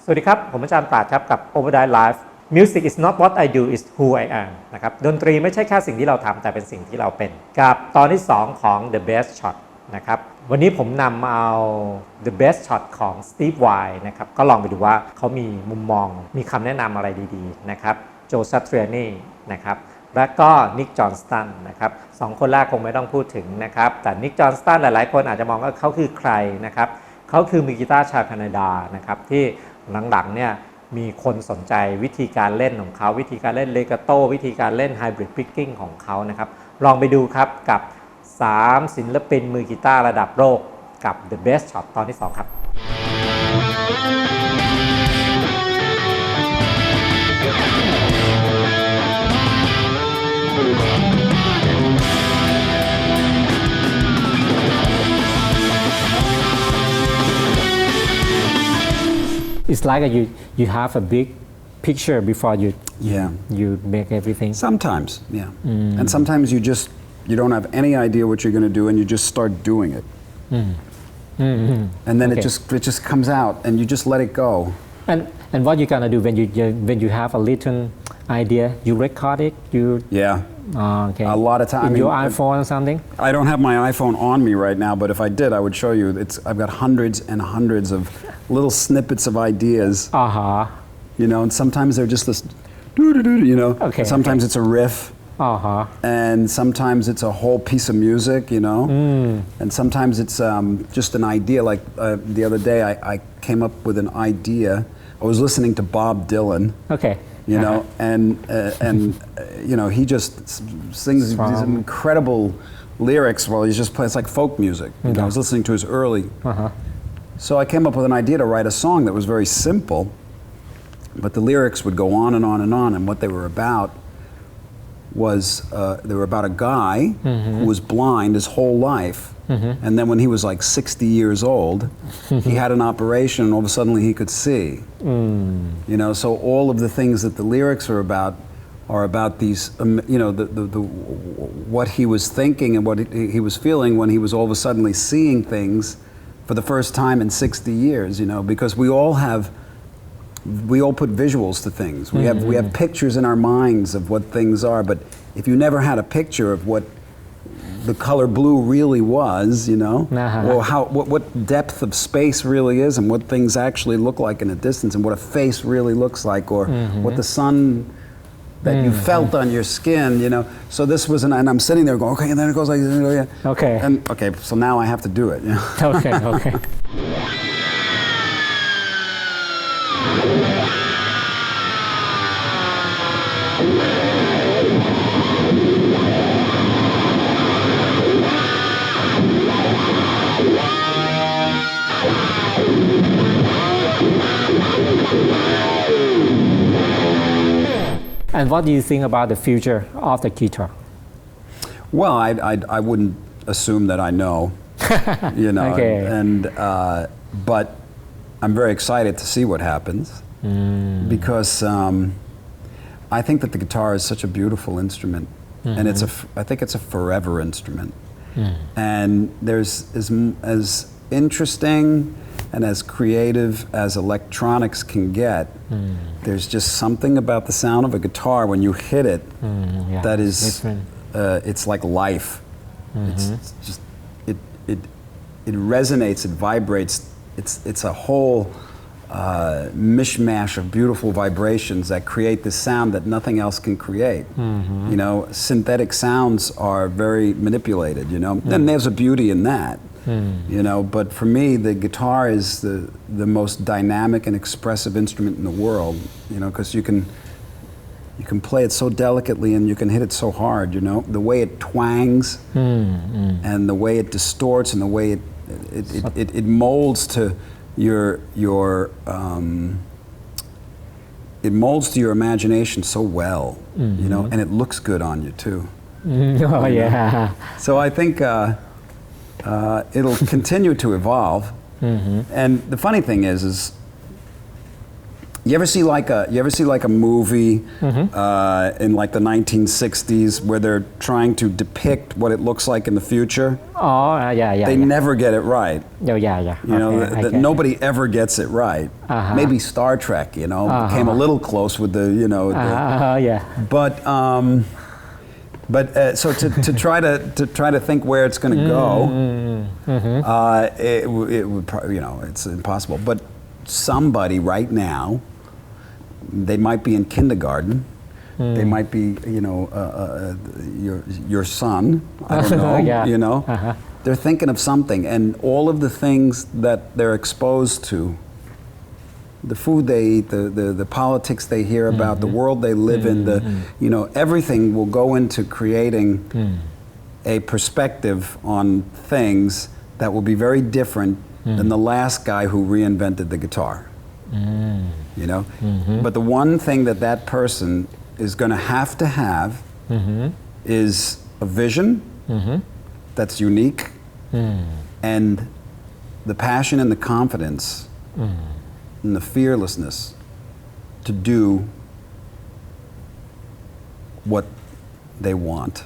สวัสดีครับผมอาจารย์ปราดครับกับ OverdriveLive Music is not what I do is who I am นะครับดนตรีไม่ใช่แค่สิ่งที่เราทำแต่เป็นสิ่งที่เราเป็นกับตอนที่2ของ The Best Shot นะครับวันนี้ผมนำเอา The Best Shot ของ Steve Vai นะครับก็ลองไปดูว่าเขามีมุมมองมีคำแนะนำอะไรดีๆนะครับ Joe Satriani นะครับและก็นิก จอห์นสตันนะครับสองคนแรกคงไม่ต้องพูดถึงนะครับแต่นิก จอห์นสตันหลายๆคนอาจจะมองว่าเขาคือใครนะครับเขาคือมือกีตาร์ชาวแคนาดานะครับที่หลังๆเนี่ยมีคนสนใจวิธีการเล่นของเขาวิธีการเล่นเลกาโตวิธีการเล่นไฮบริดพิกกิ้งของเขานะครับลองไปดูครับกับ3ศิลปินมือกีตาร์ระดับโลกกับ The Best Shot ตอนที่2ครับIt's like you have a big picture before you make everything. Sometimes, yeah. And sometimes you don't have any idea what you're going to do, and you just start doing it. And then it just comes out, and you just let it go. And what you gonna do when you have a little idea? You record it. Okay. A lot of time. In your iPhone or something? I don't have my iPhone on me right now, but if I did, I would show you. I've got hundreds and hundreds of little snippets of ideas. You know, and sometimes they're just this, you know. Sometimes it's a riff. And sometimes it's a whole piece of music, you know. And sometimes it's just an idea. Like the other day, I came up with an idea. I was listening to Bob Dylan. You know, and you know, he just sings these incredible lyrics while he's just playing. It's like folk music. You know, I was listening to his early. So I came up with an idea to write a song that was very simple, but the lyrics would go on and on and on. And what they were about was they were about a guy who was blind his whole life. And then when he was like 60 years old, he had an operation and all of a sudden he could see. You know, so all of the things that the lyrics are about these, you know, what he was thinking and what he was feeling when he was all of a sudden seeing things for the first time in 60 years, you know, because we all put visuals to things. We have pictures in our minds of what things are, but if you never had a picture of what the color blue really was, you know, or what depth of space really is, and what things actually look like in a distance, and what a face really looks like, or what the sun that you felt on your skin, you know. So this was, and I'm sitting there going, okay, and then it goes like, and so now I have to do it. You know? Okay. And what do you think about the future of the guitar? Well, I wouldn't assume that I know, you know, and but I'm very excited to see what happens because I think that the guitar is such a beautiful instrument, and I think it's a forever instrument, and there's as interesting and as creative as electronics can get, there's just something about the sound of a guitar when you hit it that is, it's like life. It's just, it resonates, it vibrates. It's a whole mishmash of beautiful vibrations that create this sound that nothing else can create. You know, synthetic sounds are very manipulated, you know, and there's a beauty in that. You know, but for me, the guitar is the most dynamic and expressive instrument in the world. You know, because you can play it so delicately and you can hit it so hard. You know, the way it twangs and the way it distorts and the way it molds to it molds to your imagination so well. You know, and it looks good on you too. So I think. It'll continue to evolve, and the funny thing is You ever see like a movie in like the 1960s where they're trying to depict what it looks like in the future? Oh, yeah. They never get it right. Yeah. You know, Okay. nobody ever gets it right. Maybe Star Trek, you know, came a little close with the, you know. Yeah. But so to try to think where it's going to go, it would probably, you know, it's impossible. But somebody right now, they might be in kindergarten. They might be, you know, your son. I don't know. Yeah. You know, they're thinking of something, and all of the things that they're exposed to, the food they eat, the politics they hear about, the world they live in, you know, everything will go into creating a perspective on things that will be very different than the last guy who reinvented the guitar. You know, but the one thing that person is going to have is a vision that's unique and the passion and the confidence and the fearlessness to do what they want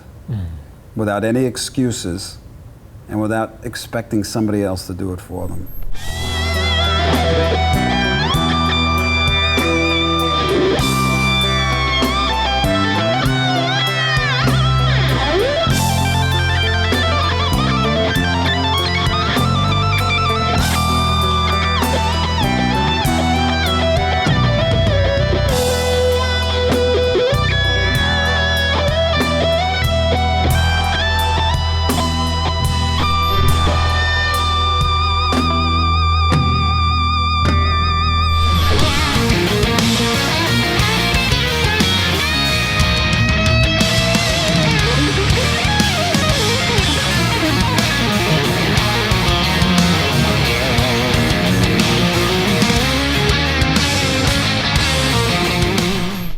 without any excuses and without expecting somebody else to do it for them.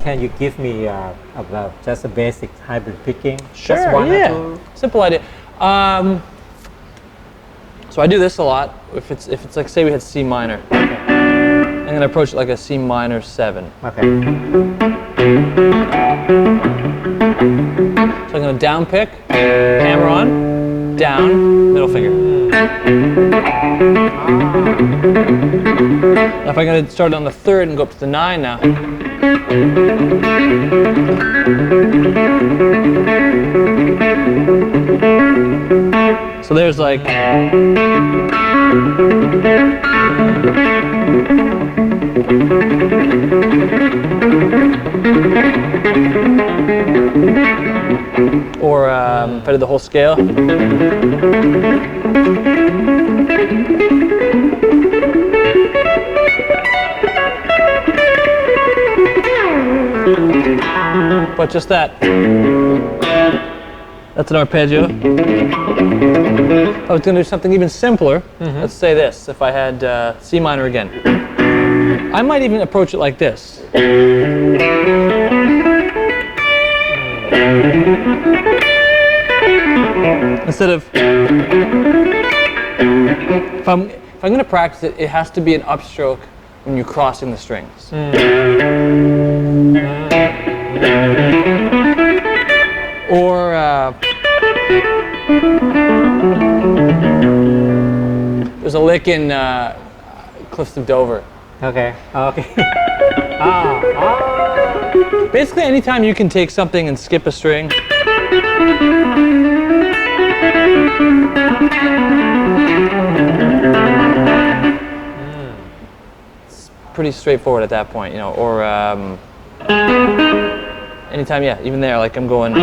Can you give me about just a basic hybrid picking? Sure, Just one or yeah. two? Simple idea. So I do this a lot. If it's like, say we had C minor, I'm gonna approach it like a C minor 7. Okay. So I'm gonna down pick, hammer on, down, middle finger. Now if I'm gonna start on the 3rd and go up to the 9 now. So there's like or if I did the whole scale. But just that. That's an arpeggio. If I was going to do something even simpler, let's say this. If I had C minor again, I might even approach it like this. Instead of, if I'm going to practice it, it has to be an upstroke when you're crossing the strings. Or there's a lick in Cliffs of Dover. Okay. Basically, anytime you can take something and skip a string. It's pretty straightforward at that point, you know, or anytime, yeah, even there, like I'm going.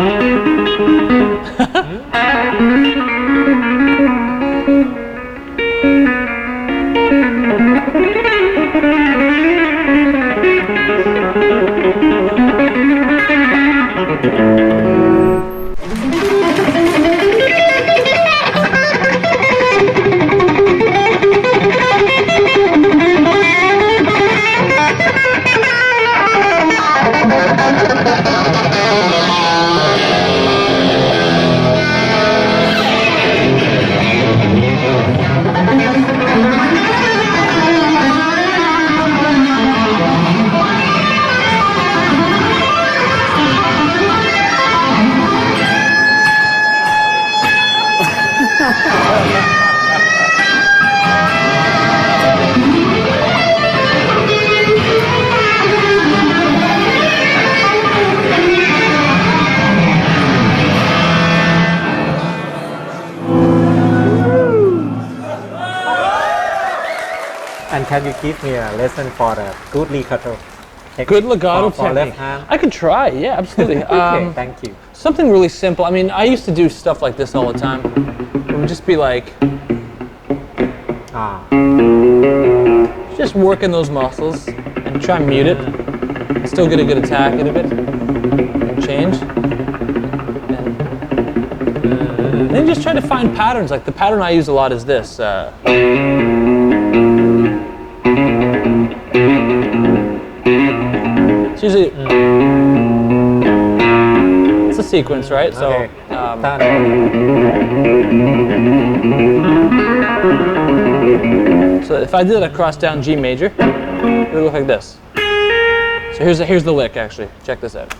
can you give me a lesson for the good legato Good legato for left technique. hand? I could try. Yeah, absolutely. Okay, thank you. Something really simple. I mean, I used to do stuff like this all the time. It would just be like just working those muscles and try and mute it. Still get a good attack out of it. And change. And then just try to find patterns. Like the pattern I use a lot is this. It's usually it's a sequence, right? Okay. So if I did a cross down G major, it would look like this. So here's the lick actually. Check this out.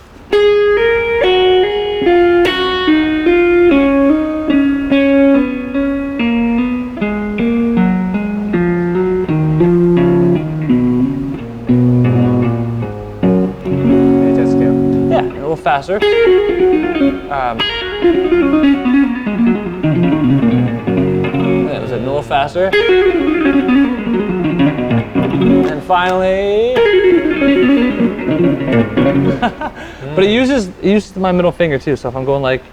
Just go. Yeah, a little faster. That was a little faster. And finally, but it uses my middle finger too. So if I'm going like,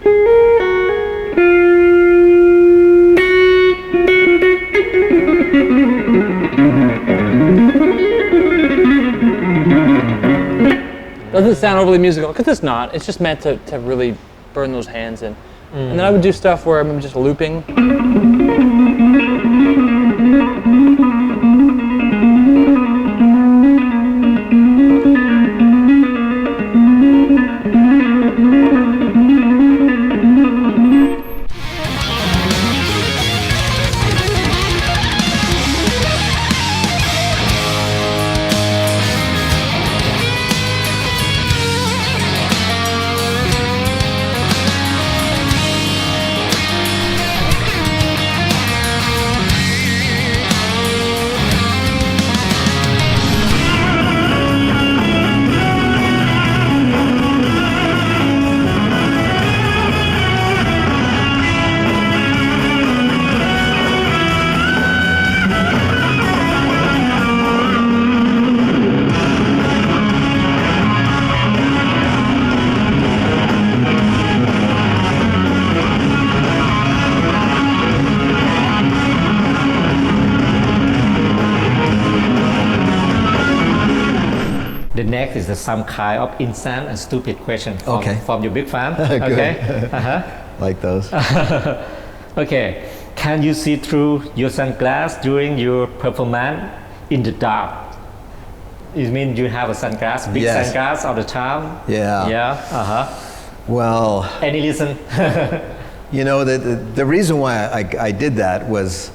doesn't sound overly musical because it's not. It's just meant to really burn those hands in. And then I would do stuff where I'm just looping. The next is some kind of insane and stupid question from your big fan. Good. Okay. Like those. Okay. Can you see through your sunglasses during your performance in the dark? It means you have a sunglasses, big Yes. sunglasses all the time. Yeah. Yeah. Well, Any reason? you know, the reason why I did that was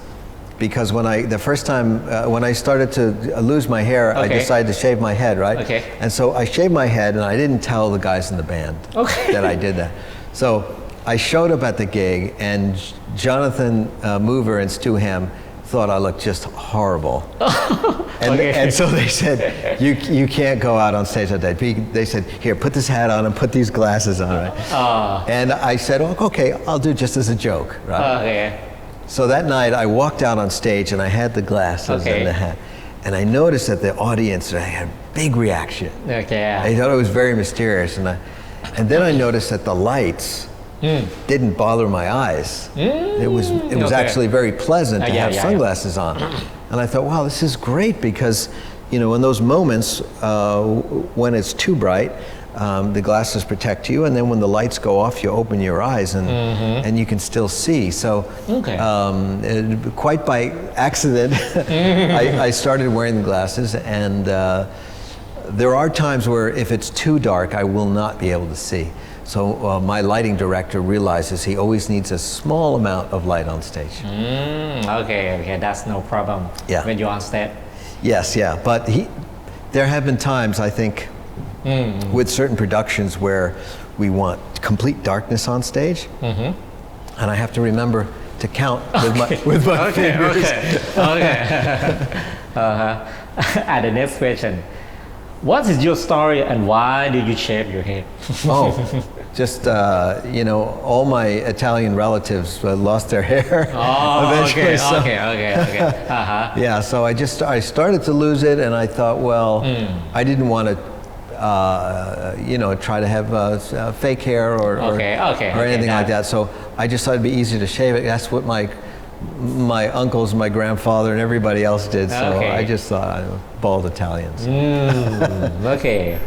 because the first time when I started to lose my hair, I Okay. decided to shave my head, right? Okay. And so I shaved my head, and I didn't tell the guys in the band that I did that. So I showed up at the gig, and Jonathan Mover and Stu Ham thought I looked just horrible. And so they said, you can't go out on stage like that. They said, here, put this hat on and put these glasses on, right? And I said, oh, okay, I'll do it just as a joke, right? Okay. So that night I walked out on stage and I had the glasses and the hat. And I noticed that the audience, I had a big reaction. Okay. They thought it was very mysterious. And then I noticed that the lights didn't bother my eyes. It was Okay. actually very pleasant to have yeah. sunglasses on. And I thought, wow, this is great because, you know, in those moments when it's too bright, the glasses protect you, and then when the lights go off, you open your eyes and you can still see. So, quite by accident, I started wearing the glasses, and there are times where if it's too dark, I will not be able to see. So my lighting director realizes he always needs a small amount of light on stage. Okay, that's no problem. Yeah. When you're on stage. Yes, yeah, but there have been times, I think, with certain productions where we want complete darkness on stage, and I have to remember to count with my fingers. And the next question. What is your story and why did you shave your head? just you know, all my Italian relatives lost their hair eventually. okay. Yeah, so I started to lose it, and I thought, well, I didn't want to, you know, try to have fake hair or anything like that. So I just thought it'd be easy to shave it. That's what my uncles, my grandfather, and everybody else did. So I just thought, bald Italians. Okay.